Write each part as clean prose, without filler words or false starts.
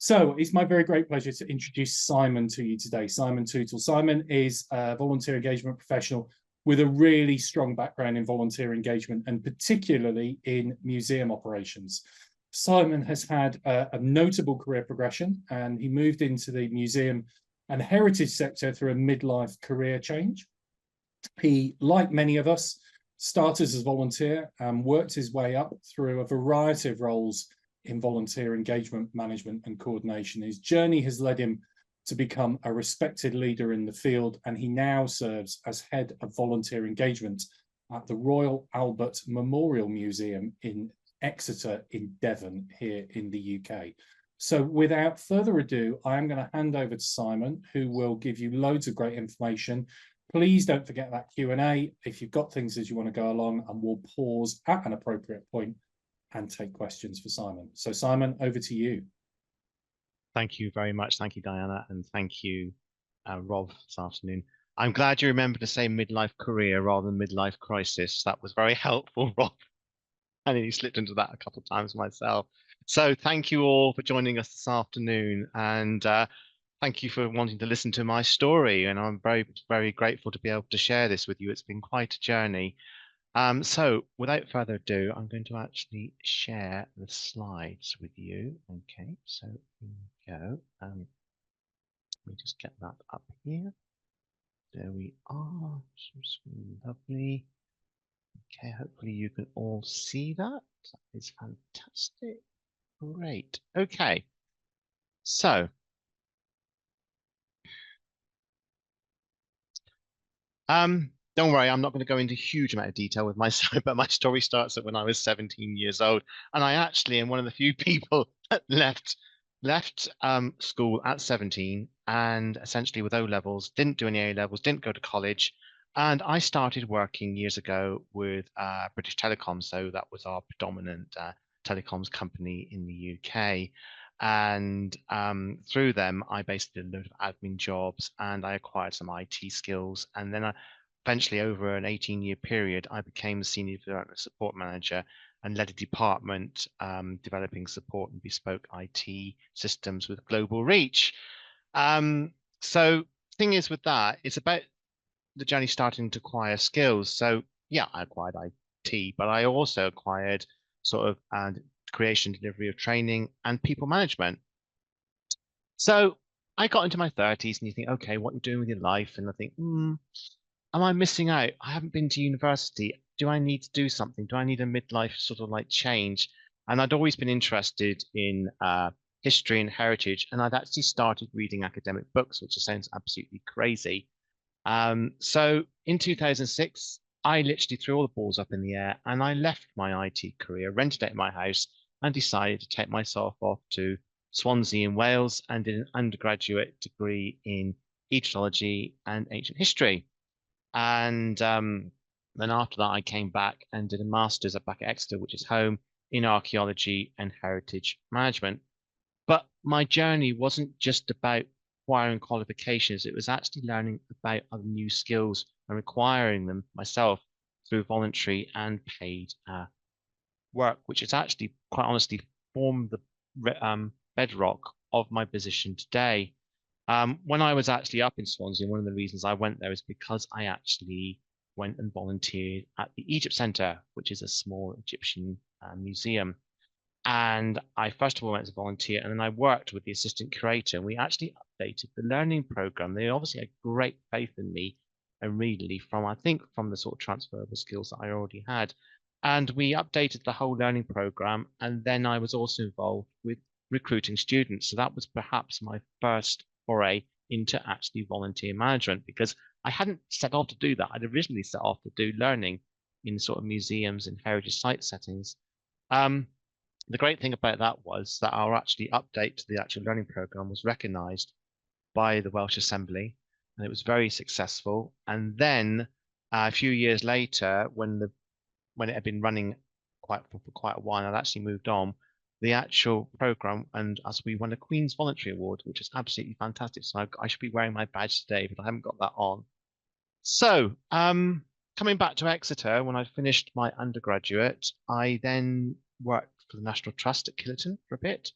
So it's my very great pleasure to introduce Simon to you today. Simon Tootell. Simon is a volunteer engagement professional with a really strong background in volunteer engagement and particularly in museum operations. Simon has had a notable career progression, and he moved into the museum and heritage sector through a midlife career change. He, like many of us, started as a volunteer and worked his way up through a variety of roles in volunteer engagement, management and coordination. His journey has led him to become a respected leader in the field, and he now serves as head of volunteer engagement at the Royal Albert Memorial Museum in Exeter in Devon here in the UK. So without further ado, I am going to hand over to Simon, who will give you loads of great information. Please don't forget that Q&A if you've got things as you want to go along, and we'll pause at an appropriate point and take questions for Simon. So Simon, over to you. Thank you very much. Thank you, Diana. And thank you, Rob, this afternoon. I'm glad you remembered to say midlife career rather than midlife crisis. That was very helpful, Rob. I nearly slipped into that a couple of times myself. So thank you all for joining us this afternoon. And thank you for wanting to listen to my story. And I'm very, very grateful to be able to share this with you. It's been quite a journey. So without further ado, I'm going to actually share the slides with you. Okay, so here we go. Let me just get that up here. There we are. Lovely. Okay, hopefully you can all see that. That is fantastic. Great. Okay. So don't worry, I'm not going to go into a huge amount of detail with my story, but my story starts at when I was 17 years old. And I actually am one of the few people that left school at 17 and essentially with O levels, didn't do any A levels, didn't go to college. And I started working years ago with British Telecom. So that was our predominant telecoms company in the UK. And through them, I basically did a load of admin jobs and I acquired some IT skills. And then eventually, over an 18-year period, I became a senior development support manager and led a department developing support and bespoke IT systems with global reach. So thing is with that, it's about the journey starting to acquire skills. So yeah, I acquired IT, but I also acquired sort of creation, delivery of training and people management. So I got into my 30s and you think, okay, what are you doing with your life? And I think, am I missing out? I haven't been to university. Do I need to do something? Do I need a midlife sort of like change? And I'd always been interested in history and heritage. And I'd actually started reading academic books, which sounds absolutely crazy. So in 2006, I literally threw all the balls up in the air and I left my IT career, rented out my house and decided to take myself off to Swansea in Wales and did an undergraduate degree in Egyptology and ancient history. And then after that, I came back and did a master's back at Exeter, which is home, in archaeology and heritage management. But my journey wasn't just about acquiring qualifications. It was actually learning about other new skills and acquiring them myself through voluntary and paid work, which has actually, quite honestly, formed the bedrock of my position today. When I was actually up in Swansea, one of the reasons I went there is because I actually went and volunteered at the Egypt Centre, which is a small Egyptian museum. And I first of all went as a volunteer, and then I worked with the assistant curator, and we actually updated the learning program. They obviously had great faith in me, and really I think from the sort of transferable skills that I already had. And we updated the whole learning program, and then I was also involved with recruiting students. So that was perhaps my first foray into actually volunteer management, because I hadn't set off to do that. I'd originally set off to do learning in sort of museums and heritage site settings. The great thing about that was that our actually update to the actual learning program was recognised by the Welsh Assembly, and it was very successful. And then a few years later, when it had been running for quite a while, I'd actually moved on the actual program, and as we won a Queen's Voluntary Award, which is absolutely fantastic. So I should be wearing my badge today, but I haven't got that on. So coming back to Exeter, when I finished my undergraduate, I then worked for the National Trust at Killerton for a bit.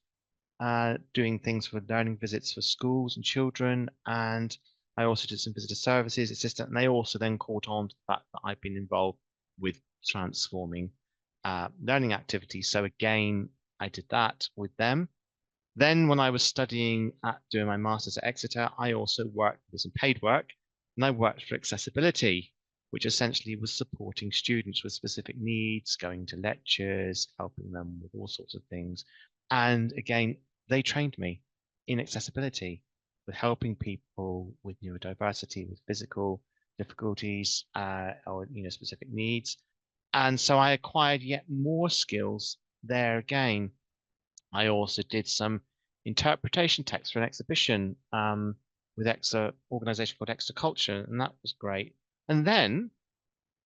doing things for learning visits for schools and children. And I also did some visitor services assistant. And they also then caught on to the fact that I've been involved with transforming learning activities. So again, I did that with them. Then when I was studying doing my master's at Exeter, I also worked with some paid work, and I worked for accessibility, which essentially was supporting students with specific needs, going to lectures, helping them with all sorts of things. And again, they trained me in accessibility, with helping people with neurodiversity, with physical difficulties, or specific needs. And so I acquired yet more skills there again. I also did some interpretation text for an exhibition with organization called Extra Culture, and that was great. And then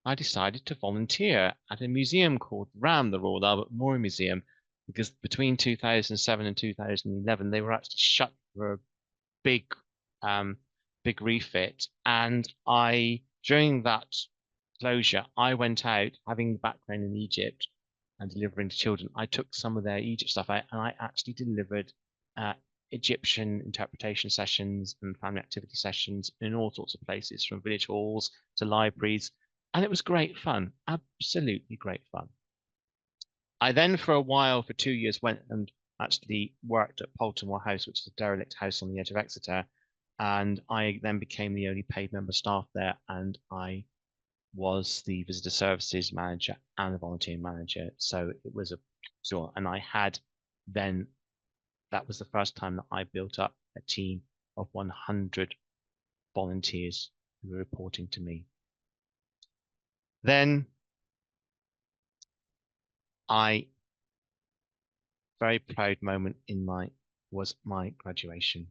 I decided to volunteer at a museum called RAM, the Royal Albert Memorial Museum, because between 2007 and 2011, they were actually shut for a big, big refit. And during that closure, I went out, having the background in Egypt and delivering to children. I took some of their Egypt stuff out and I actually delivered Egyptian interpretation sessions and family activity sessions in all sorts of places, from village halls to libraries. And it was great fun, absolutely great fun. I then, for a while, for 2 years, went and actually worked at Poltonmore House, which is a derelict house on the edge of Exeter. And I then became the only paid member of staff there, and I was the visitor services manager and the volunteer manager. So it was and I had then, that was the first time that I built up a team of 100 volunteers who were reporting to me. Then very proud moment was my graduation.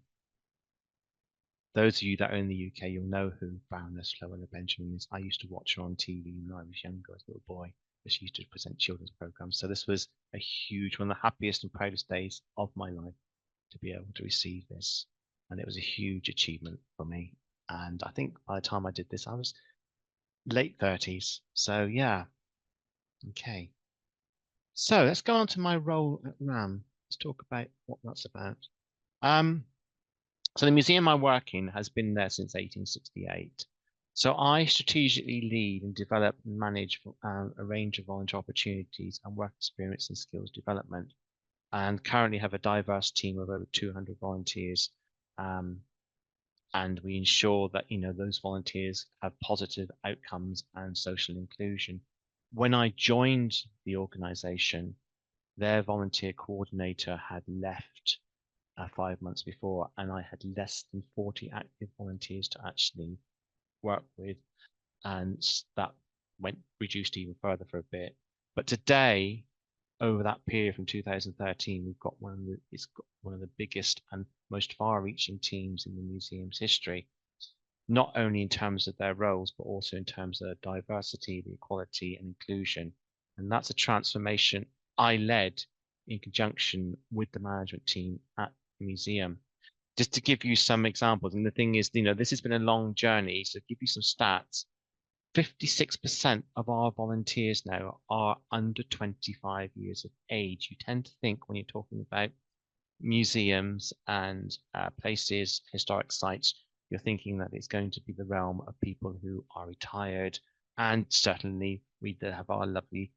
Those of you that are in the UK, you'll know who Baroness Florella Benjamin is. I used to watch her on TV when I was younger as a little boy, but she used to present children's programs. So this was a huge, one of the happiest and proudest days of my life to be able to receive this. And it was a huge achievement for me. And I think by the time I did this, I was late 30s. So yeah, okay. So let's go on to my role at RAM. Let's talk about what that's about. So the museum I work in has been there since 1868. So I strategically lead and develop and manage a range of volunteer opportunities and work experience and skills development, and currently have a diverse team of over 200 volunteers. And we ensure that those volunteers have positive outcomes and social inclusion. When I joined the organization, their volunteer coordinator had left 5 months before, and I had less than 40 active volunteers to actually work with, and that reduced even further for a bit. But today, over that period from 2013, we've got it's got one of the biggest and most far-reaching teams in the museum's history, not only in terms of their roles, but also in terms of diversity, the equality and inclusion. And that's a transformation I led in conjunction with the management team at the museum. Just to give you some examples, and the thing is, this has been a long journey, so to give you some stats, 56% of our volunteers now are under 25 years of age. You tend to think when you're talking about museums and places, historic sites, you're thinking that it's going to be the realm of people who are retired. And certainly we do have our lovely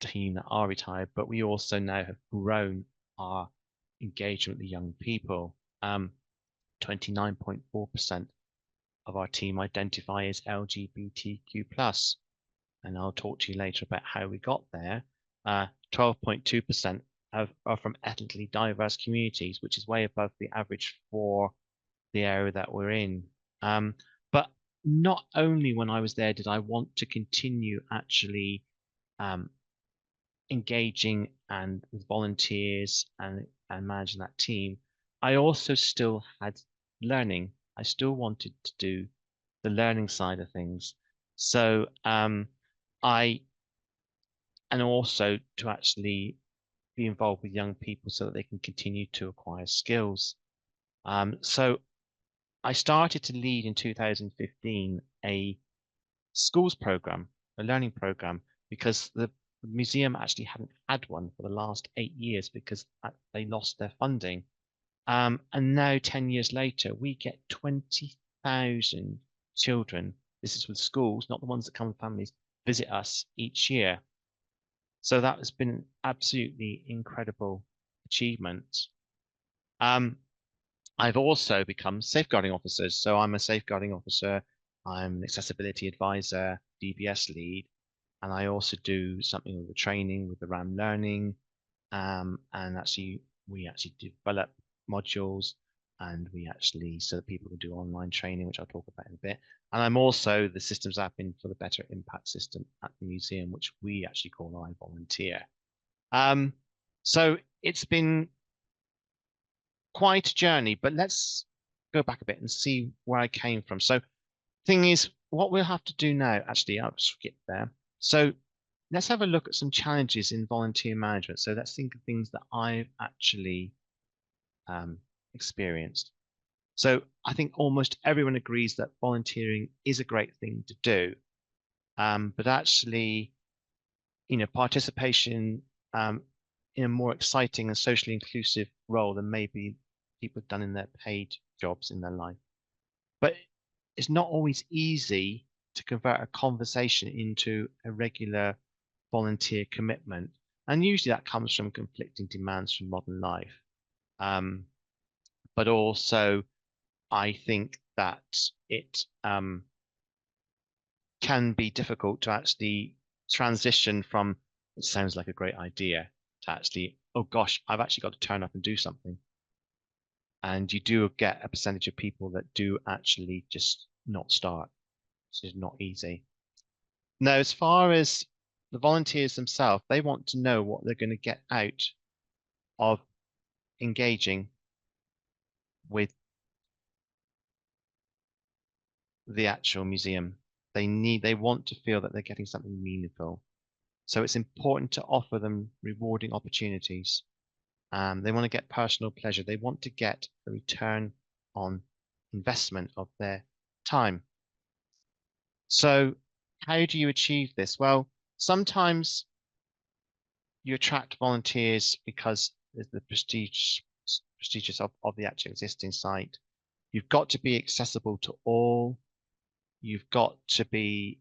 team that are retired, but we also now have grown our engagement with young people. 29.4% of our team identify as LGBTQ+. And I'll talk to you later about how we got there. 12.2% are from ethnically diverse communities, which is way above the average for the area that we're in. But not only when I was there did I want to continue actually engaging and with volunteers and managing that team, I also still had learning. I still wanted to do the learning side of things. So and also to actually be involved with young people so that they can continue to acquire skills. So I started to lead in 2015 a schools program, a learning program, because the museum actually hadn't had one for the last 8 years because they lost their funding. And now 10 years later, we get 20,000 children. This is with schools, not the ones that come with families, visit us each year. So that has been an absolutely incredible achievement. I've also become safeguarding officers. So I'm a safeguarding officer, I'm an accessibility advisor, DBS lead, and I also do something with the training with the RAM learning. And actually, we actually develop modules and we actually, so that people can do online training, which I'll talk about in a bit. And I'm also the systems admin for the Better Impact System at the museum, which we actually call I Volunteer. So it's been quite a journey, but let's go back a bit and see where I came from. So thing is, what we'll have to do now, actually, I'll skip there. So let's have a look at some challenges in volunteer management. So let's think of things that I've actually experienced. So I think almost everyone agrees that volunteering is a great thing to do. But actually, participation in a more exciting and socially inclusive role than maybe people have done in their paid jobs in their life. But it's not always easy to convert a conversation into a regular volunteer commitment. And usually that comes from conflicting demands from modern life. But also, I think that it can be difficult to actually transition from, it sounds like a great idea, to actually, oh gosh, I've actually got to turn up and do something. And you do get a percentage of people that do actually just not start. Which is not easy. Now, as far as the volunteers themselves, they want to know what they're going to get out of engaging with the actual museum. They want to feel that they're getting something meaningful. So it's important to offer them rewarding opportunities. They want to get personal pleasure. They want to get a return on investment of their time. So how do you achieve this? Well, sometimes you attract volunteers because there's the prestigious of the actual existing site. You've got to be accessible to all. You've got to be,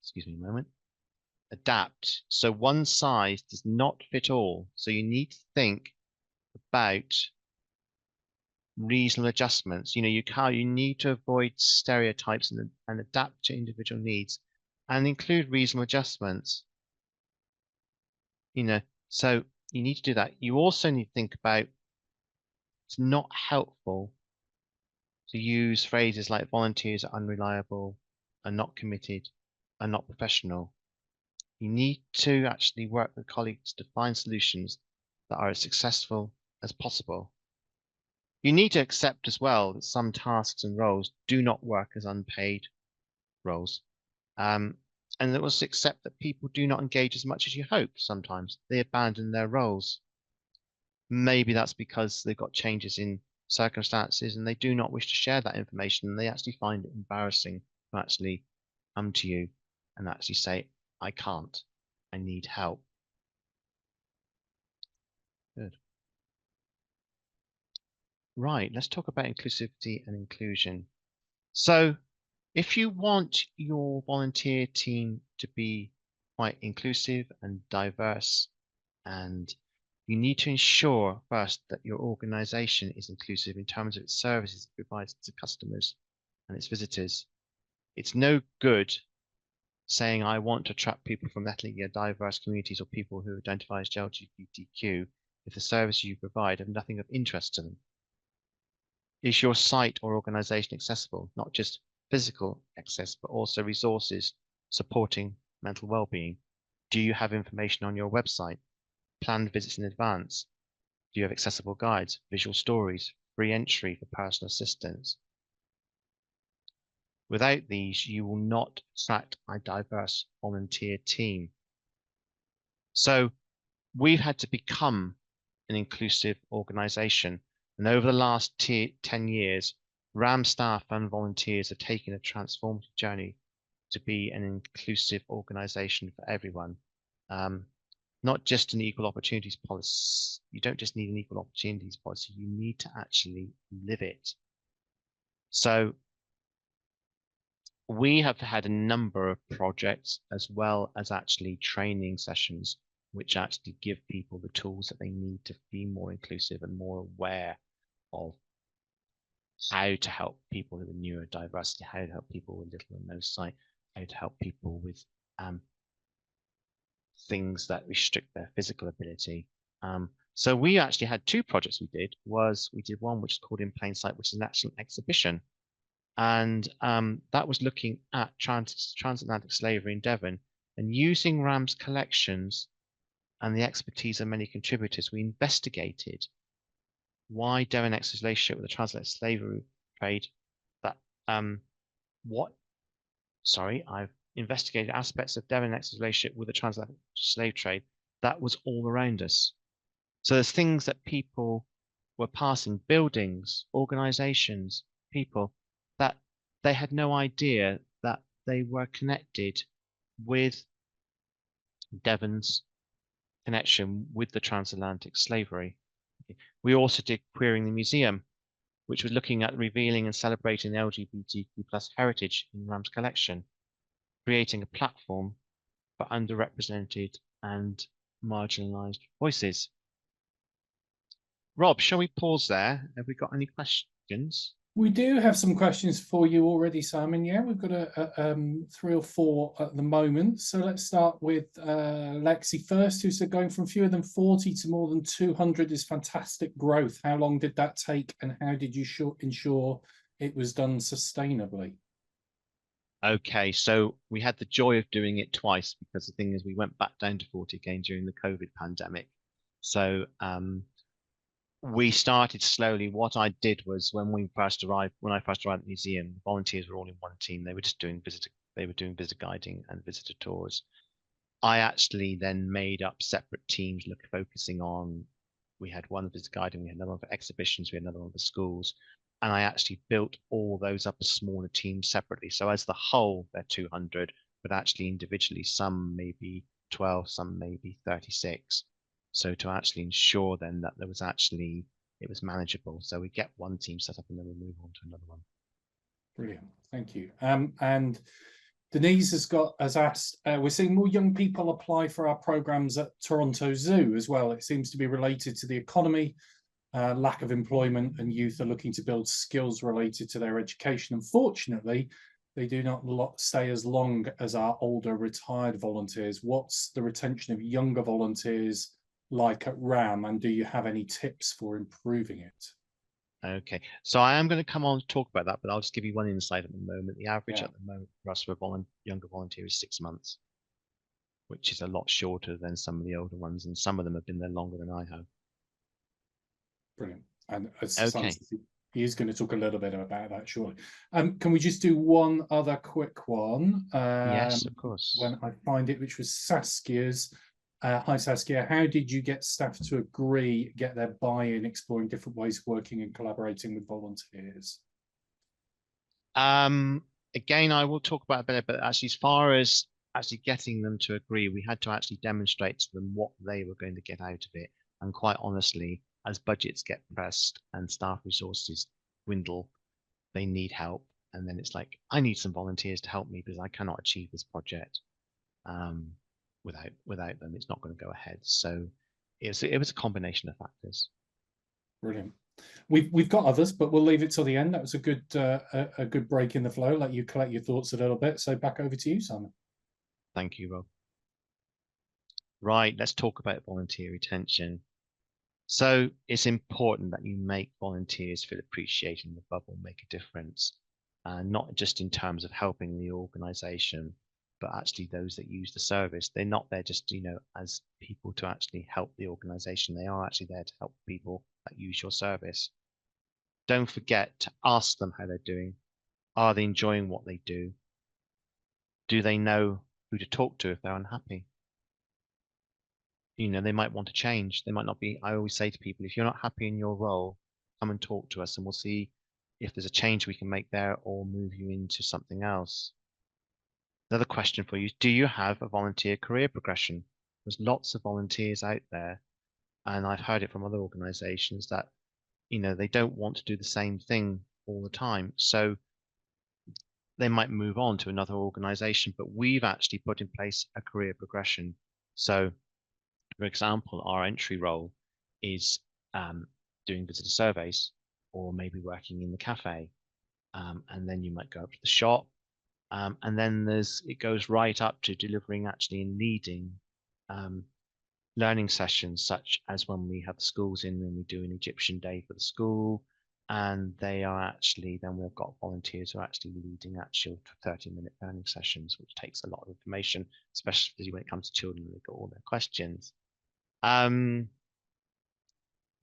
excuse me a moment, adapt. So one size does not fit all. So you need to think about reasonable adjustments. You need to avoid stereotypes and adapt to individual needs and include reasonable adjustments. So you need to do that. You also need to think about, it's not helpful to use phrases like volunteers are unreliable, are not committed, are not professional. You need to actually work with colleagues to find solutions that are as successful as possible. You need to accept as well that some tasks and roles do not work as unpaid roles. And that also accept that people do not engage as much as you hope sometimes. They abandon their roles. Maybe that's because they've got changes in circumstances and they do not wish to share that information and they actually find it embarrassing to actually come to you and actually say, I can't, I need help. Good. Right, let's talk about inclusivity and inclusion. So if you want your volunteer team to be quite inclusive and diverse, and you need to ensure first that your organization is inclusive in terms of its services it provides to customers and its visitors. It's no good saying, I want to attract people from ethnically diverse communities or people who identify as LGBTQ if the services you provide have nothing of interest to them. Is your site or organization accessible, not just physical access, but also resources supporting mental well-being? Do you have information on your website? Planned visits in advance? Do you have accessible guides, visual stories, free entry for personal assistance? Without these, you will not attract a diverse volunteer team. So we've had to become an inclusive organization. And over the last 10 years, RAM staff and volunteers have taken a transformative journey to be an inclusive organization for everyone. not just an equal opportunities policy. You don't just need an equal opportunities policy, you need to actually live it. So we have had a number of projects as well as actually training sessions, which actually give people the tools that they need to be more inclusive and more aware of how to help people with neurodiversity, how to help people with little and no sight, how to help people with things that restrict their physical ability. So we actually had two projects we did. We did one which is called In Plain Sight, which is an actual exhibition. And that was looking at transatlantic slavery in Devon, and using Ram's collections and the expertise of many contributors, we investigated why Devon X's relationship with the transatlantic slavery trade, that I've investigated aspects of Devon X's relationship with the transatlantic slave trade that was all around us. So there's things that people were passing, buildings, organizations, people, that they had no idea that they were connected with Devon's connection with the transatlantic slavery. We also did Queering the Museum, which was looking at revealing and celebrating the LGBTQ plus heritage in Ram's collection, creating a platform for underrepresented and marginalized voices. Rob, shall we pause there? Have we got any questions? We do have some questions for you already, Simon. Yeah, we've got a 3 or 4 at the moment. So let's start with Lexi first, who said going from fewer than 40 to more than 200 is fantastic growth. How long did that take, and how did you ensure it was done sustainably? Okay, so we had the joy of doing it twice, because the thing is we went back down to 40 again during the COVID pandemic. So we started slowly. What I did was when I first arrived at the museum, the volunteers were all in one team. They were just doing visitor guiding and visitor tours. I actually then made up separate teams focusing on, we had one for visitor guiding, we had another one for exhibitions, we had another one for schools. And I actually built all those up as smaller teams separately. So as the whole, they're 200, but actually individually, some may be 12, some may be 36. So to actually ensure then that it was manageable. So we get one team set up and then we move on to another one. Brilliant, thank you. And Denise has asked, we're seeing more young people apply for our programs at Toronto Zoo as well. It seems to be related to the economy, lack of employment, and youth are looking to build skills related to their education. Unfortunately, they do not stay as long as our older retired volunteers. What's the retention of younger volunteers like at RAM, and do you have any tips for improving it? Okay, so I am going to come on to talk about that, but I'll just give you one insight at the moment. The average at the moment for us for a younger volunteer is 6 months, which is a lot shorter than some of the older ones, and some of them have been there longer than I have. Brilliant. And okay, he is going to talk a little bit about that shortly. Can we just do one other quick one? Yes, of course. When I find it, which was Saskia's. Hi, Saskia. How did you get staff to agree, get their buy-in, exploring different ways of working and collaborating with volunteers? Again, I will talk about it a bit, but actually, as far as actually getting them to agree, we had to actually demonstrate to them what they were going to get out of it. And quite honestly, as budgets get pressed and staff resources dwindle, they need help. And then it's like, I need some volunteers to help me because I cannot achieve this project. Without them, it's not going to go ahead. So it was a combination of factors. Brilliant. We've got others, but we'll leave it till the end. That was a good break in the flow. Let you collect your thoughts a little bit. So back over to you, Simon. Thank you, Rob. Right, let's talk about volunteer retention. So it's important that you make volunteers feel appreciated in the bubble, make a difference, and not just in terms of helping the organization, but actually those that use the service. They're not there just, as people to actually help the organization. They are actually there to help people that use your service. Don't forget to ask them how they're doing. Are they enjoying what they do? Do they know who to talk to if they're unhappy? They might want to change. They might not be. I always say to people, if you're not happy in your role, come and talk to us and we'll see if there's a change we can make there or move you into something else. Another question for you, do you have a volunteer career progression? There's lots of volunteers out there, and I've heard it from other organizations that, they don't want to do the same thing all the time. So they might move on to another organization, but we've actually put in place a career progression. So, for example, our entry role is doing visitor surveys, or maybe working in the cafe. And then you might go up to the shop. And then it goes right up to delivering actually and leading learning sessions, such as when we have the schools in and we do an Egyptian day for the school. And then we've got volunteers who are actually leading actual 30-minute learning sessions, which takes a lot of information, especially when it comes to children and they've got all their questions.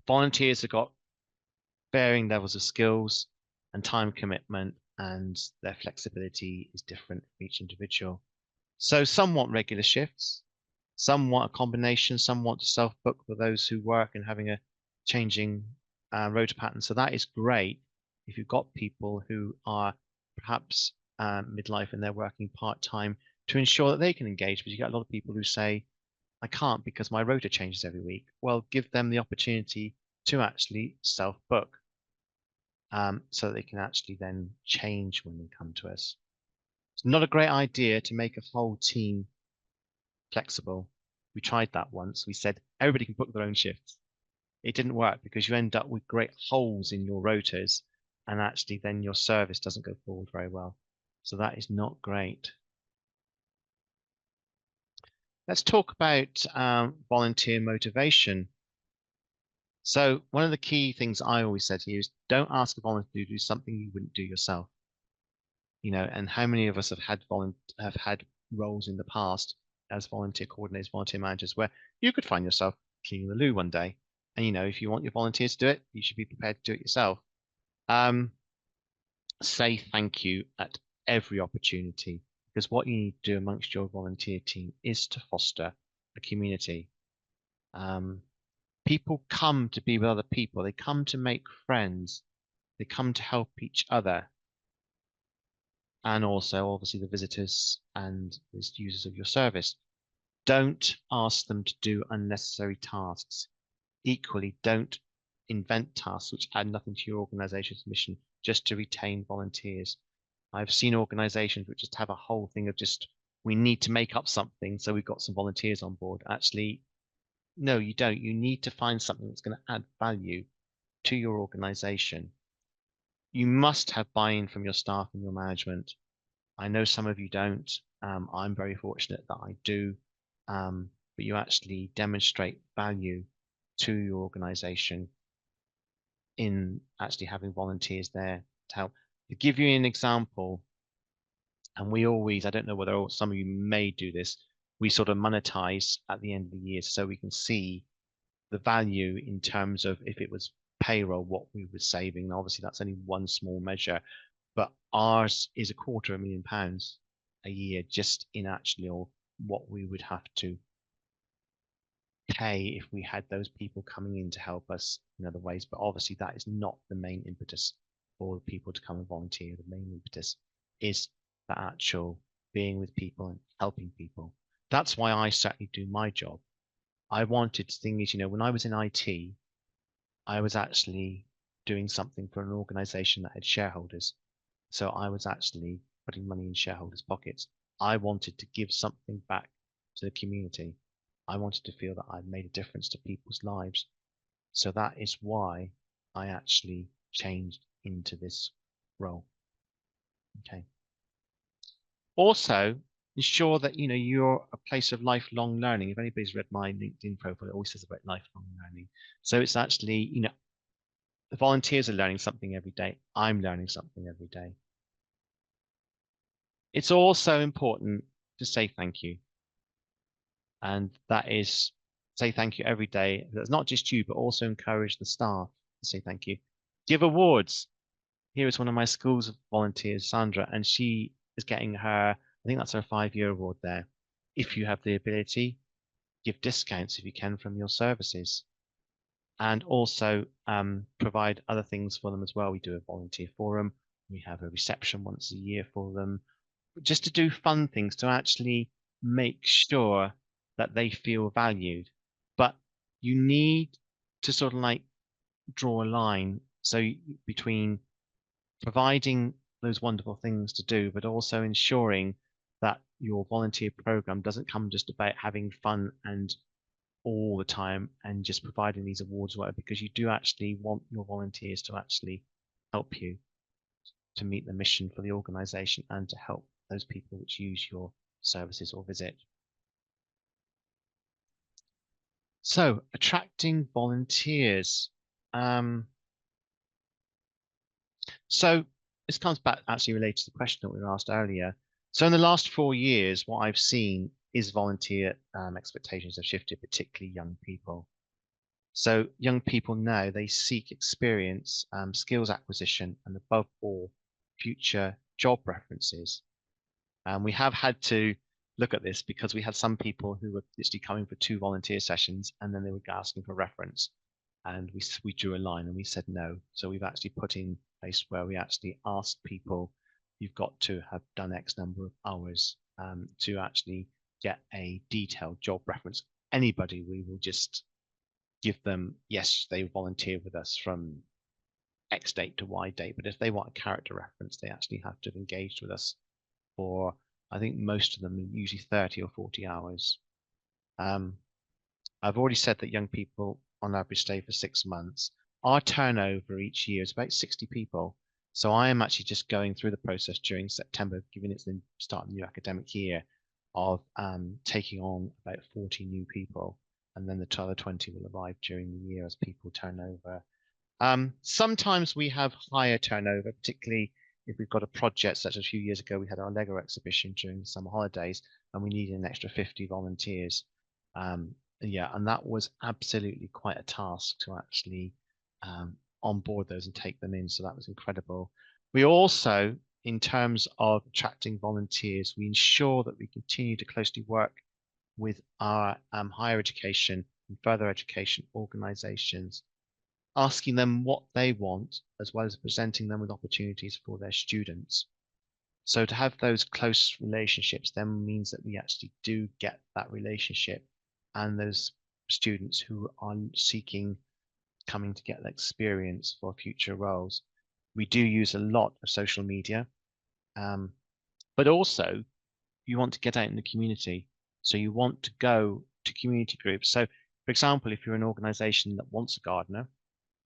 Volunteers have got varying levels of skills and time commitment, and their flexibility is different for each individual. So some want regular shifts, some want a combination, some want to self-book for those who work and having a changing rota pattern. So that is great if you've got people who are perhaps midlife and they're working part-time, to ensure that they can engage. But you get a lot of people who say, I can't because my rota changes every week. Well, give them the opportunity to actually self-book, so that they can actually then change when they come to us. It's not a great idea to make a whole team flexible. We tried that once. We said everybody can book their own shifts. It didn't work because you end up with great holes in your rotas, and actually then your service doesn't go forward very well. So that is not great. Let's talk about volunteer motivation. So one of the key things I always said to you is, don't ask a volunteer to do something you wouldn't do yourself. And how many of us have had roles in the past as volunteer coordinators, volunteer managers, where you could find yourself cleaning the loo one day, and if you want your volunteers to do it, you should be prepared to do it yourself. Say thank you at every opportunity, because what you need to do amongst your volunteer team is to foster a community. People come to be with other people. They come to make friends. They come to help each other. And also, obviously, the visitors and the users of your service. Don't ask them to do unnecessary tasks. Equally, don't invent tasks which add nothing to your organization's mission just to retain volunteers. I've seen organizations which just have a whole thing of we need to make up something so we've got some volunteers on board. Actually, no, you don't. You need to find something that's going to add value to your organization. You must have buy-in from your staff and your management. I know some of you don't. I'm very fortunate that I do. But you actually demonstrate value to your organization in actually having volunteers there to help. To give you an example, and I don't know whether some of you may do this, we sort of monetize at the end of the year so we can see the value in terms of if it was payroll, what we were saving. Obviously, that's only one small measure, but ours is £250,000 a year just in actually what we would have to pay if we had those people coming in to help us in other ways. But obviously, that is not the main impetus for people to come and volunteer. The main impetus is the actual being with people and helping people. That's why I certainly do my job. I wanted, the thing is, when I was in IT, I was actually doing something for an organization that had shareholders. So I was actually putting money in shareholders' pockets. I wanted to give something back to the community. I wanted to feel that I'd made a difference to people's lives. So that is why I actually changed into this role. Okay. Also, ensure that you're a place of lifelong learning. If anybody's read my LinkedIn profile, it always says about lifelong learning. So it's actually, the volunteers are learning something every day. I'm learning something every day. It's also important to say thank you. And that is, say thank you every day. That's not just you, but also encourage the staff to say thank you. Give awards. Here is one of my school's volunteers, Sandra, and she is getting I think that's her 5-year award there. If you have the ability, give discounts if you can from your services. And also provide other things for them as well. We do a volunteer forum. We have a reception once a year for them, just to do fun things to actually make sure that they feel valued. But you need to sort of like draw a line between providing those wonderful things to do, but also ensuring that your volunteer program doesn't come just about having fun and all the time and just providing these awards, whatever, because you do actually want your volunteers to actually help you to meet the mission for the organization and to help those people which use your services or visit. So attracting volunteers. So this comes back actually related to the question that we were asked earlier. So in the last 4 years, what I've seen is volunteer expectations have shifted, particularly young people. So young people now, they seek experience, skills acquisition, and above all, future job references. And we have had to look at this because we had some people who were literally coming for 2 volunteer sessions and then they were asking for reference. And we drew a line and we said no. So we've actually put in place where we actually asked people, you've got to have done X number of hours to actually get a detailed job reference. Anybody, we will just give them, yes, they volunteer with us from X date to Y date, but if they want a character reference, they actually have to have engaged with us for, I think most of them usually 30 or 40 hours. I've already said that young people on average stay for 6 months. Our turnover each year is about 60 people. So I am actually just going through the process during September, given it's the start of the new academic year, of taking on about 40 new people. And then the other 20 will arrive during the year as people turn over. Sometimes we have higher turnover, particularly if we've got a project, such as a few years ago, we had our Lego exhibition during the summer holidays, and we needed an extra 50 volunteers. Yeah, and that was absolutely quite a task to actually onboard those and take them in. So that was incredible. We also, in terms of attracting volunteers, we ensure that we continue to closely work with our higher education and further education organizations, asking them what they want, as well as presenting them with opportunities for their students. So to have those close relationships then means that we actually do get that relationship and those students who are seeking, coming to get the experience for future roles. We do use a lot of social media, but also you want to get out in the community. So you want to go to community groups. So for example, if you're an organization that wants a gardener,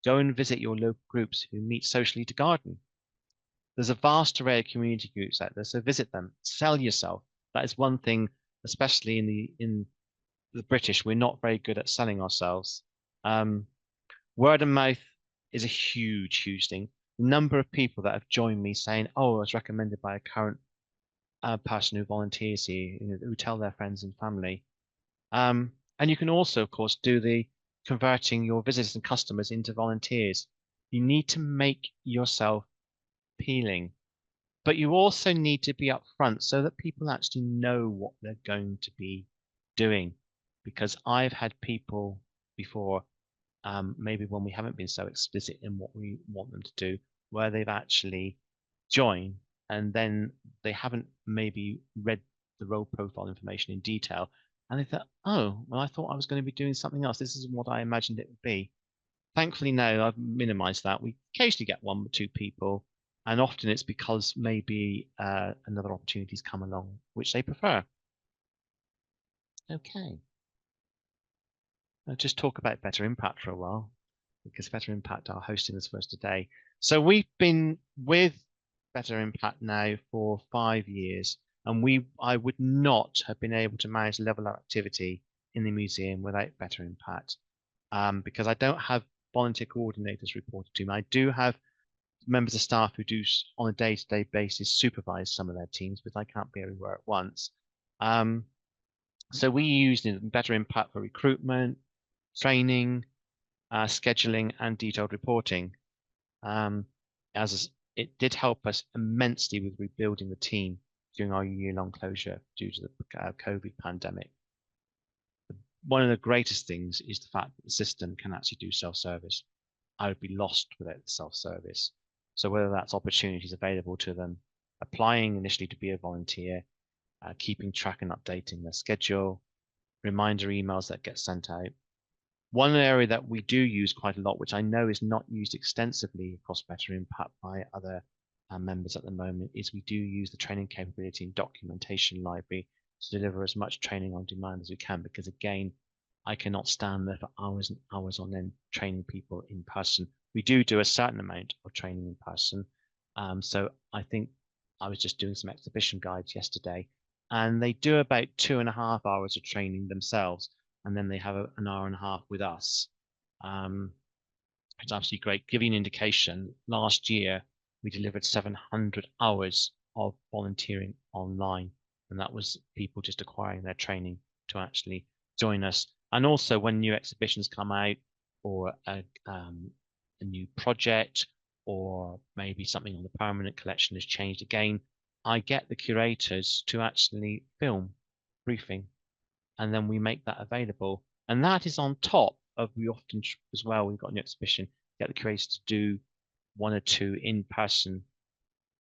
go and visit your local groups who meet socially to garden. There's a vast array of community groups out there, so visit them, sell yourself. That is one thing, especially in the British, we're not very good at selling ourselves. Word of mouth is a huge thing. The number of people that have joined me saying, oh, I was recommended by a current person who volunteers here, who tell their friends and family. And you can also, of course, do the converting your visitors and customers into volunteers. You need to make yourself appealing, but you also need to be upfront so that people actually know what they're going to be doing. Because I've had people before, maybe when we haven't been so explicit in what we want them to do, where they've actually joined and then they haven't maybe read the role profile information in detail. And they thought, oh, well, I thought I was going to be doing something else. This isn't what I imagined it would be. Thankfully, no, I've minimized that. We occasionally get 1 or 2 people, and often it's because maybe another opportunity's come along, which they prefer. Okay. I'll just talk about Better Impact for a while, because Better Impact are hosting this for us today. So we've been with Better Impact now for 5 years, and I would not have been able to manage the level of activity in the museum without Better Impact, because I don't have volunteer coordinators reported to me. I do have members of staff who do on a day-to-day basis supervise some of their teams, but I can't be everywhere at once. So we used Better Impact for recruitment, training, scheduling, and detailed reporting. As it did help us immensely with rebuilding the team during our year-long closure due to the COVID pandemic. One of the greatest things is the fact that the system can actually do self-service. I would be lost without the self-service. So whether that's opportunities available to them, applying initially to be a volunteer, keeping track and updating their schedule, reminder emails that get sent out. One area that we do use quite a lot, which I know is not used extensively across Better Impact by other members at the moment, is we do use the training capability and documentation library to deliver as much training on demand as we can, because again, I cannot stand there for hours and hours on end training people in person. We do a certain amount of training in person. So I think I was just doing some exhibition guides yesterday, and they do about 2.5 hours of training themselves, and then they have an hour and a half with us. It's absolutely great. Give you an indication, last year we delivered 700 hours of volunteering online, and that was people just acquiring their training to actually join us. And also when new exhibitions come out, or a new project, or maybe something on the permanent collection has changed again, I get the curators to actually film briefing, and then we make that available. And that is on top of, we often as well, we've got an exhibition, get the curators to do 1 or 2 in-person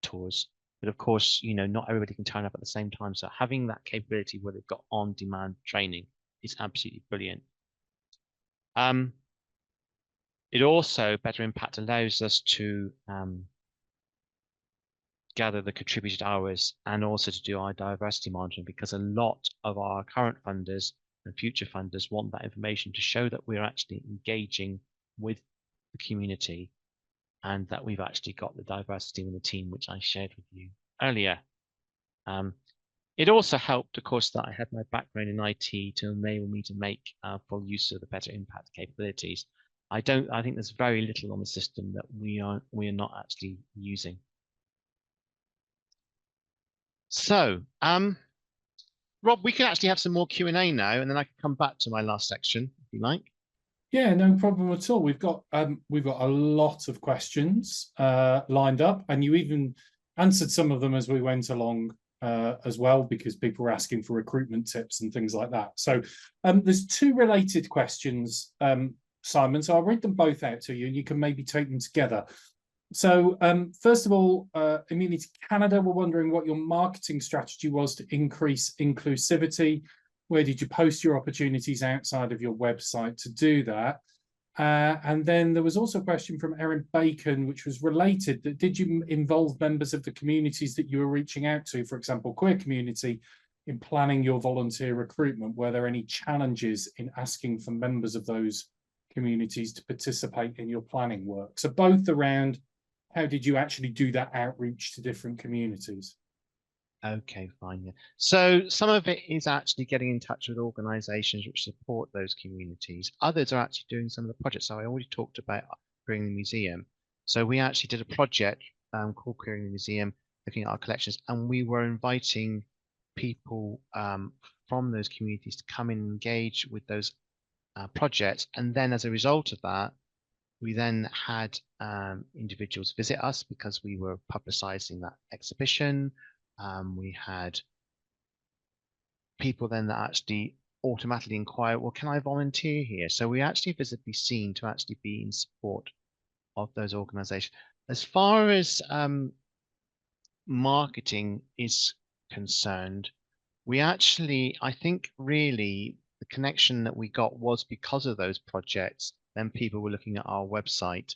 tours. But of course, you know, not everybody can turn up at the same time. So having that capability where they've got on-demand training is absolutely brilliant. It also, Better Impact allows us to gather the contributed hours and also to do our diversity monitoring, because a lot of our current funders and future funders want that information to show that we're actually engaging with the community and that we've actually got the diversity in the team, which I shared with you earlier. It also helped, of course, that I had my background in IT to enable me to make full use of the Better Impact capabilities. I think there's very little on the system that we are not actually using. So, Rob, we can actually have some more Q&A now, and then I can come back to my last section if you like. Yeah, no problem at all. We've got a lot of questions lined up, and you even answered some of them as we went along as well, because people were asking for recruitment tips and things like that. So there's 2 related questions, Simon. So I'll read them both out to you, and you can maybe take them together. So first of all, Immunity Canada were wondering what your marketing strategy was to increase inclusivity. Where did you post your opportunities outside of your website to do that? And then there was also a question from Erin Bacon, which was related. That did you involve members of the communities that you were reaching out to, for example, queer community, in planning your volunteer recruitment? Were there any challenges in asking for members of those communities to participate in your planning work? So both around, how did you actually do that outreach to different communities? Okay, fine. Yeah. So some of it is actually getting in touch with organisations which support those communities. Others are actually doing some of the projects. So I already talked about Queering the Museum. So we actually did a project called Queering the Museum, looking at our collections, and we were inviting people from those communities to come and engage with those projects. And then as a result of that, we then had individuals visit us because we were publicising that exhibition. We had people then that actually automatically inquire, well, can I volunteer here? So we actually visibly seen to actually be in support of those organisations. As far as marketing is concerned, we actually, I think really the connection that we got was because of those projects. Then people were looking at our website,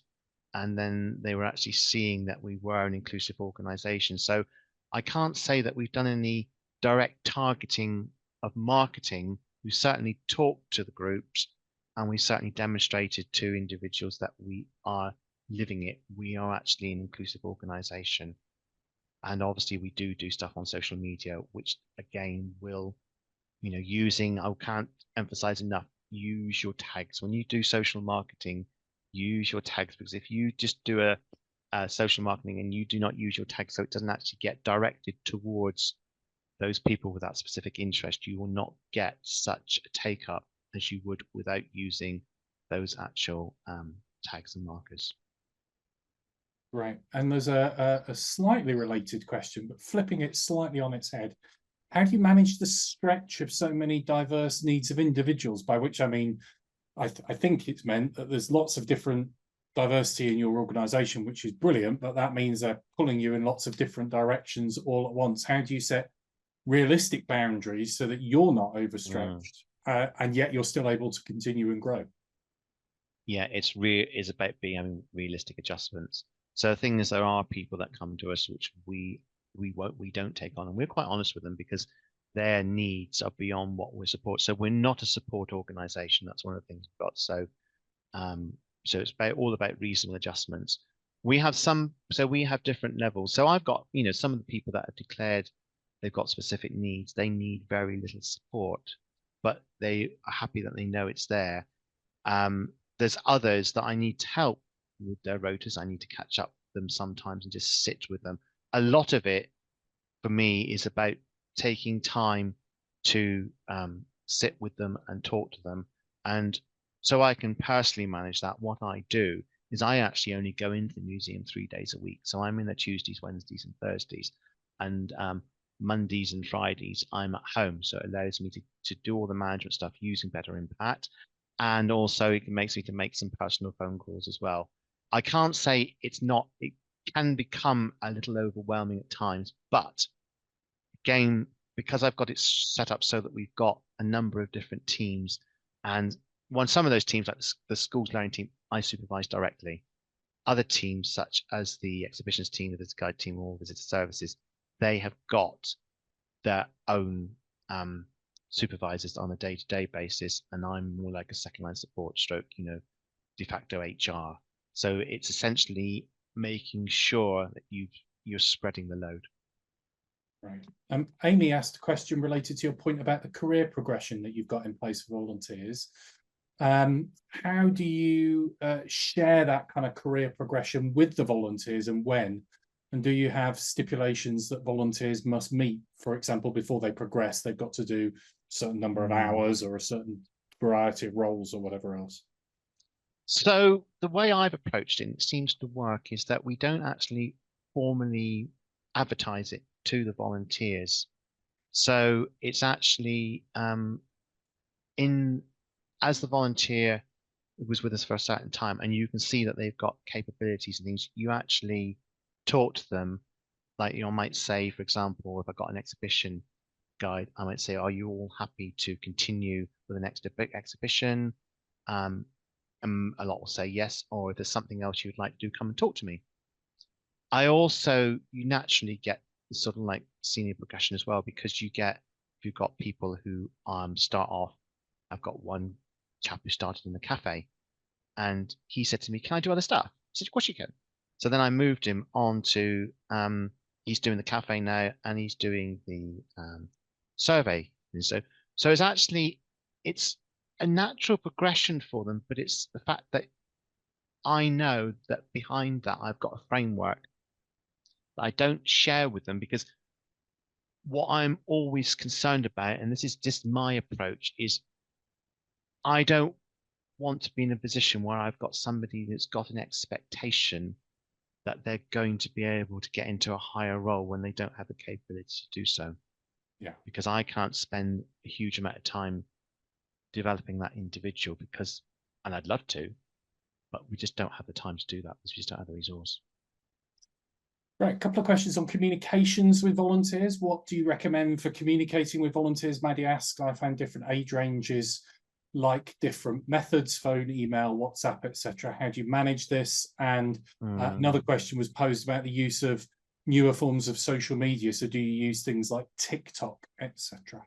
and then they were actually seeing that we were an inclusive organisation. So I can't say that we've done any direct targeting of marketing. We certainly talked to the groups, and we certainly demonstrated to individuals that we are living it. We are actually an inclusive organisation. And obviously we do stuff on social media, which again will, you know, using, I can't emphasize enough, use your tags. When you do social marketing, use your tags, because if you just do a social marketing and you do not use your tags, so it doesn't actually get directed towards those people with that specific interest, you will not get such a take up as you would without using those actual tags and markers. Right. And there's a slightly related question, but flipping it slightly on its head. How do you manage the stretch of so many diverse needs of individuals? By which I mean, I think it's meant that there's lots of different diversity in your organization, which is brilliant, but that means they're pulling you in lots of different directions all at once. How do you set realistic boundaries so that you're not overstretched? and yet you're still able to continue and grow. Yeah, is about being realistic adjustments. So the thing is, there are people that come to us which we don't take on, and we're quite honest with them because their needs are beyond what we support. So we're not a support organization. That's one of the things we've got. Um, so it's all about reasonable adjustments. We have so we have different levels. So I've got, some of the people that have declared they've got specific needs. They need very little support, but they are happy that they know it's there. There's others that I need to help with their rotas. I need to catch up with them sometimes and just sit with them. A lot of it for me is about taking time to sit with them and talk to them. And so I can personally manage that. What I do is I actually only go into the museum 3 days a week. So I'm in there Tuesdays, Wednesdays, and Thursdays. And Mondays and Fridays, I'm at home. So it allows me to do all the management stuff using Better Impact. And also it makes me to make some personal phone calls as well. I can't say it can become a little overwhelming at times, but again, because I've got it set up so that we've got a number of different teams, and some of those teams, like the schools learning team, I supervise directly. Other teams, such as the exhibitions team, the visitor guide team, or visitor services, they have got their own supervisors on a day-to-day basis, and I'm more like a second line support stroke, de facto HR. So it's essentially making sure that you're spreading the load. Right. Amy asked a question related to your point about the career progression that you've got in place for volunteers. How do you share that kind of career progression with the volunteers, and when? And do you have stipulations that volunteers must meet? For example, before they progress, they've got to do a certain number of hours or a certain variety of roles or whatever else. So the way I've approached it, and it seems to work, is that we don't actually formally advertise it to the volunteers. So it's actually as the volunteer was with us for a certain time, and you can see that they've got capabilities and things, you actually talk to them. Like, I might say, for example, if I got an exhibition guide, I might say, are you all happy to continue with the next exhibition? A lot will say yes, or if there's something else you'd like to do, come and talk to me. You naturally get the sort of like senior progression as well, because you've got people who start off. I've got one chap who started in the cafe, and he said to me, "Can I do other stuff?" I said, "Of course you can." So then I moved him on to he's doing the cafe now, and he's doing the survey. And so it's a natural progression for them, but it's the fact that I know that behind that I've got a framework that I don't share with them, because what I'm always concerned about, and this is just my approach, is I don't want to be in a position where I've got somebody that's got an expectation that they're going to be able to get into a higher role when they don't have the capability to do so. Yeah. Because I can't spend a huge amount of time developing that individual and I'd love to, but we just don't have the time to do that because we just don't have the resource. Right, a couple of questions on communications with volunteers. What do you recommend for communicating with volunteers? Maddie asked, I found different age ranges like different methods, phone, email, WhatsApp, etc. How do you manage this? And another question was posed about the use of newer forms of social media. So do you use things like TikTok, etc.?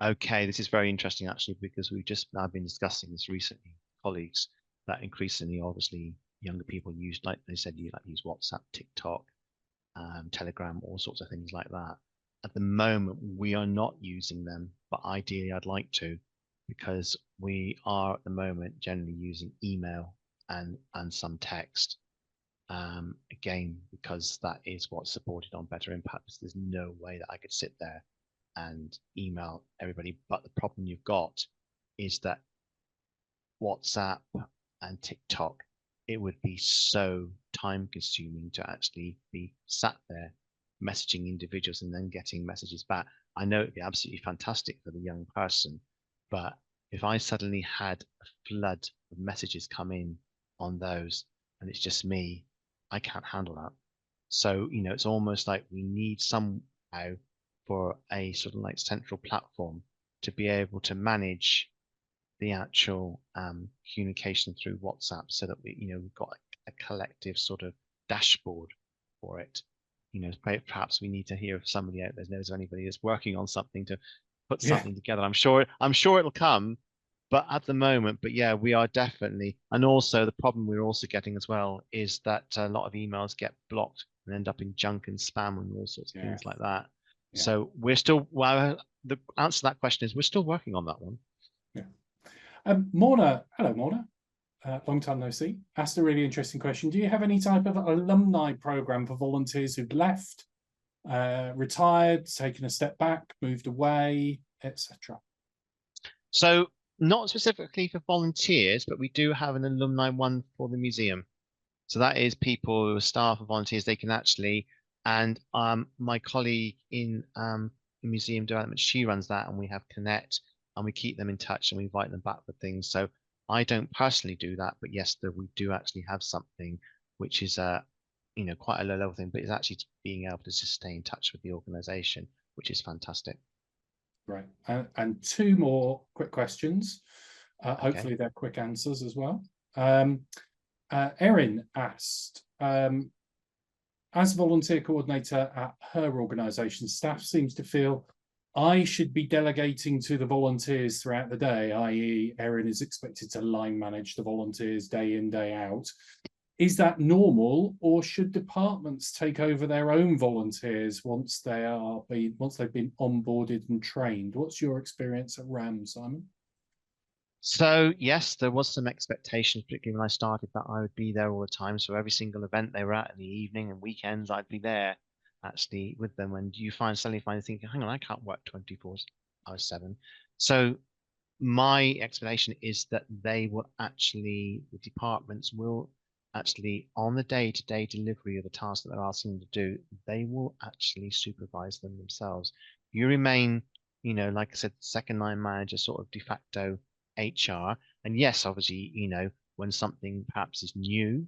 Okay, this is very interesting actually, because I've been discussing this recently with colleagues, that increasingly obviously younger people use, like they said, use WhatsApp, TikTok, Telegram, all sorts of things like that. At the moment, we are not using them, but ideally I'd like to, because we are at the moment generally using email and some text. Again, because that is what's supported on Better Impact. There's no way that I could sit there and email everybody. But the problem you've got is that WhatsApp and TikTok, it would be so time consuming to actually be sat there messaging individuals and then getting messages back. I know it'd be absolutely fantastic for the young person, but if I suddenly had a flood of messages come in on those and it's just me, I can't handle that. So, it's almost like we need somehow for a sort of like central platform to be able to manage the actual communication through WhatsApp, so that we've got a collective sort of dashboard for it. Perhaps we need to hear if somebody out there knows of anybody that's working on something to put Yeah. something together. I'm sure it'll come, but at the moment, yeah, we are definitely. And also the problem we're also getting as well is that a lot of emails get blocked and end up in junk and spam and all sorts of things like that. Yeah. So we're still, well, the answer to that question is we're still working on that one. Yeah. Morna, hello, Morna. Long time no see. Asked a really interesting question. Do you have any type of alumni program for volunteers who've left, retired, taken a step back, moved away, etc.? So not specifically for volunteers, but we do have an alumni one for the museum. So that is people who are staff or volunteers. They can actually, and my colleague in museum development, she runs that, and we have Connect, and we keep them in touch and we invite them back for things. So I don't personally do that, but yes, we do actually have something which is quite a low level thing, but it's actually being able to just stay in touch with the organization, which is fantastic. Right. And two more quick questions. Okay. Hopefully they're quick answers as well. Erin asked, as volunteer coordinator at her organisation, staff seems to feel I should be delegating to the volunteers throughout the day, i.e. Erin is expected to line manage the volunteers day in, day out. Is that normal, or should departments take over their own volunteers once they've been onboarded and trained? What's your experience at RAM, Simon? So yes, there was some expectation, particularly when I started, that I would be there all the time. So every single event they were at in the evening and weekends, I'd be there actually with them. And you suddenly find thinking, hang on, I can't work 24/7. So my explanation is that the departments will actually, on the day-to-day delivery of the tasks that they're asking them to do, they will actually supervise them themselves. You remain, like I said, second line manager, sort of de facto HR. And yes, obviously, when something perhaps is new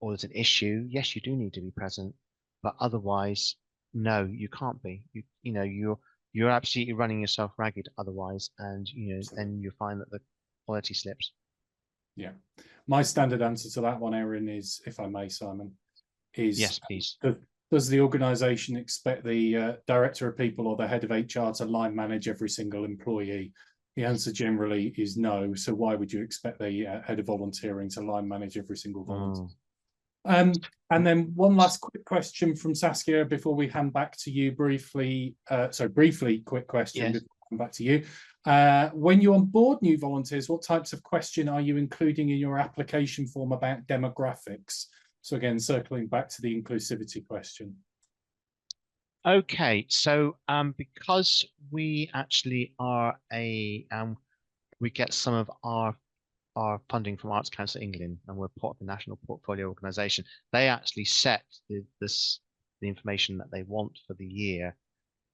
or there's an issue, yes, you do need to be present, but otherwise, no, you can't be. You're absolutely running yourself ragged otherwise, and then you find that the quality slips. Yeah, my standard answer to that one, Erin, is, if I may, Simon, is yes, please. Does the organisation expect the director of people or the head of HR to line manage every single employee? The answer generally is no. So why would you expect the head of volunteering to line manage every single volunteer? And then one last quick question from Saskia before we hand back to you briefly. Quick question Yes. before we come back to you. When you onboard new volunteers, what types of question are you including in your application form about demographics? So again, circling back to the inclusivity question. Okay, so because we actually are we get some of our funding from Arts Council England, and we're part of the National Portfolio Organisation. They actually set the information that they want for the year,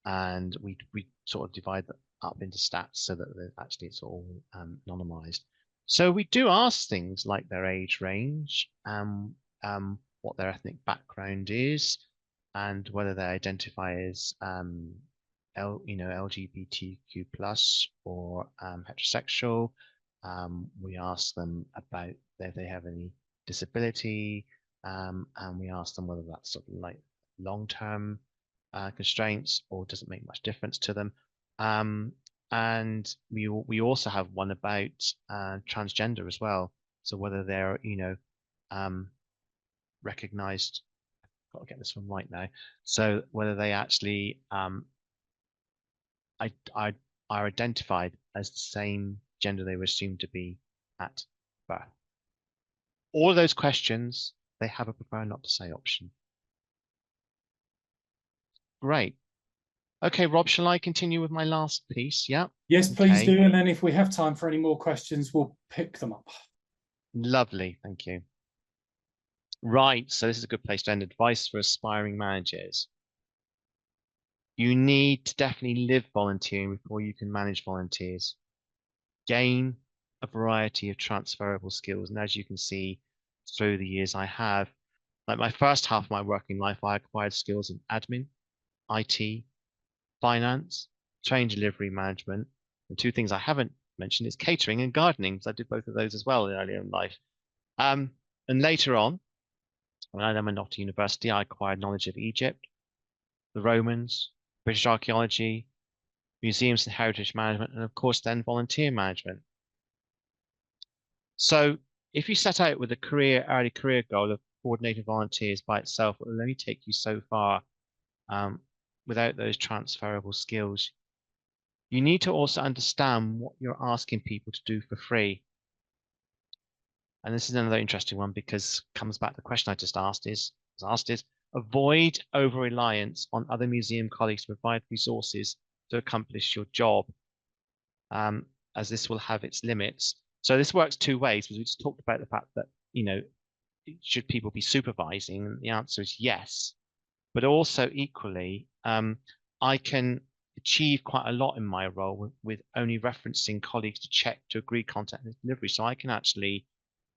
and we sort of divide that up into stats so that actually it's all anonymized. So we do ask things like their age range, what their ethnic background is, and whether they identify as LGBTQ plus or heterosexual. We ask them about if they have any disability, and we ask them whether that's sort of like long-term constraints or does it make much difference to them. And we also have one about transgender as well. So whether they're recognized, I've got to get this one right now. So whether they actually are identified as the same gender they were assumed to be at birth. All of those questions, they have a prefer not to say option. Great. Okay, Rob, shall I continue with my last piece? Yeah. Yes, please do. And then if we have time for any more questions, we'll pick them up. Lovely. Thank you. Right. So this is a good place to end. Advice for aspiring managers. You need to definitely live volunteering before you can manage volunteers. Gain a variety of transferable skills. And as you can see through the years I have, like my first half of my working life, I acquired skills in admin, IT, finance, training delivery management, The two things I haven't mentioned is catering and gardening, because I did both of those as well earlier in life. And later on, when I went off to university, I acquired knowledge of Egypt, the Romans, British archaeology, museums and heritage management, and of course then volunteer management. So if you set out with a early career goal of coordinating volunteers by itself, it will only take you so far without those transferable skills. You need to also understand what you're asking people to do for free. And this is another interesting one, because it comes back to the question I just asked is avoid over-reliance on other museum colleagues to provide resources to accomplish your job, as this will have its limits. So this works two ways, because we just talked about the fact that, you know, should people be supervising? The answer is yes, but also equally, I can achieve quite a lot in my role with only referencing colleagues to check to agree content and delivery. So I can actually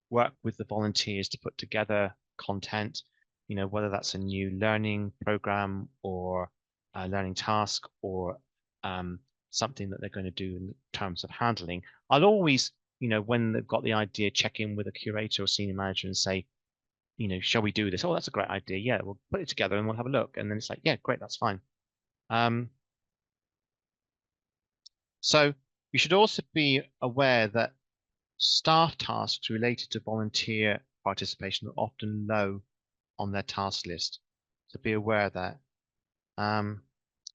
work with the volunteers to put together content, you know, whether that's a new learning program or a learning task or something that they're going to do in terms of handling. I'll always, you know, when they've got the idea, check in with a curator or senior manager and say, you know, shall we do this? Oh, that's a great idea. Yeah, we'll put it together and we'll have a look. And then it's like, yeah, great, that's fine. So you should also be aware that staff tasks related to volunteer participation are often low on their task list. So be aware of that.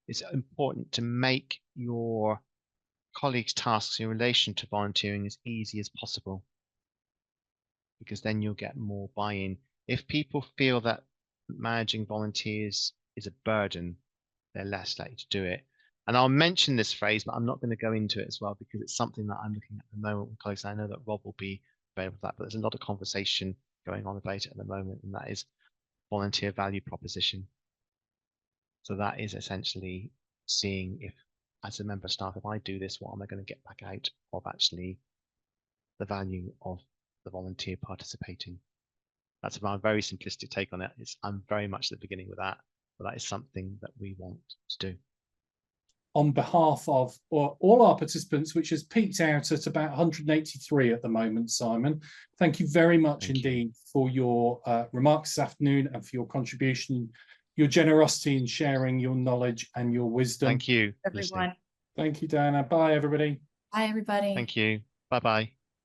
It's important to make your colleagues' tasks in relation to volunteering as easy as possible, because then you'll get more buy-in. If people feel that managing volunteers is a burden, they're less likely to do it. And I'll mention this phrase, but I'm not going to go into it as well, because it's something that I'm looking at the moment with colleagues. I know that Rob will be available for that, but there's a lot of conversation going on about it at the moment, and that is volunteer value proposition. So that is essentially seeing if, as a member of staff, if I do this, what am I going to get back out of actually the value of the volunteer participating? That's my very simplistic take on it. I'm very much at the beginning with that, but that is something that we want to do. On behalf of all our participants, which has peaked out at about 183 at the moment, Simon, thank you very much indeed for your remarks this afternoon and for your contribution, your generosity in sharing your knowledge and your wisdom. Thank you, everyone. Thank you, Diana. Bye, everybody. Bye, everybody. Thank you. Bye-bye.